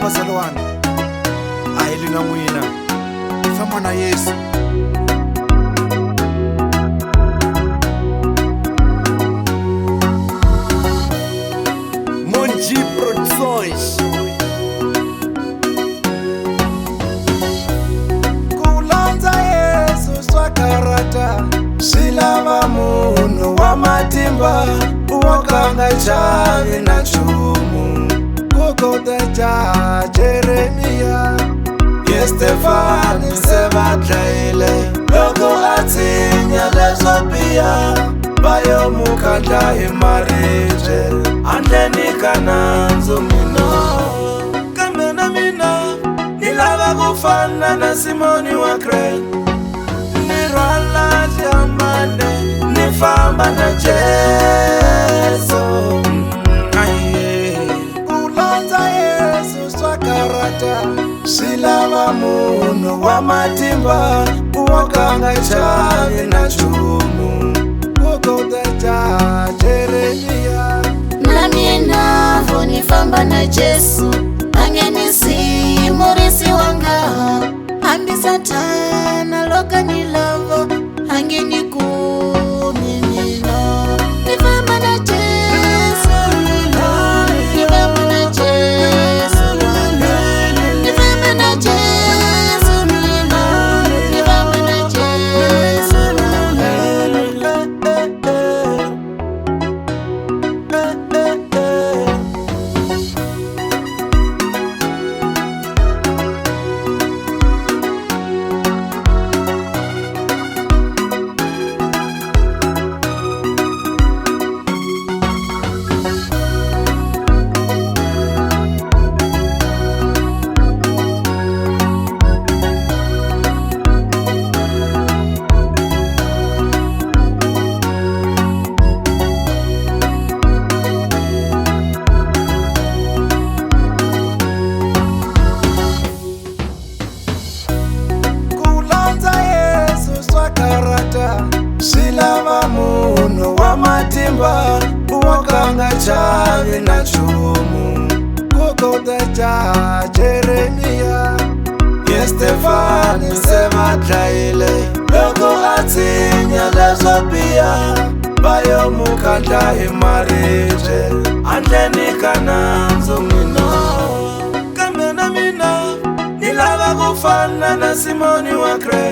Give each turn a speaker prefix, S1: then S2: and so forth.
S1: vasalwana a hi li na n'wina hi famba na Yesu. Monji Produções. Ku landza Yesu swa karata, swi lava munhu wa matimba wo ka nga chavi na nchumu. Ku kota jaha Jeremiya, Stefani se va dlayile loko a tshinya leswo biha va yo mu kandla hi maribye handleni ka nandzu. Kambe na mina ni lava ku fana na Simoni wa Krete, ni rhwala xiambane ni famba na Jesu. Ku landza Yesu swa karata, swi lava munhu wa matimba wo ka nga chavi na nchumu. Ku kota jaha Jeremiya,
S2: na mina voni famba na Jesu, angenisi murisi wanga. Hambi Satana loka ni lava, angeni kumi mina. Ni famba na Jesu, ni famba na Jesu, ni famba na Jesu, ni famba na Jesu.
S1: swi lava munhu wa matimba wo ka nga chavi na nchumu. Ku kota jaha Jeremiya, Stefani se va dlayile loko a tshinya leswo biha va yo mu kandla hi maribye handleni ka nandzu. Kambe na mina ni lava ku fana na Simoni wa Krete,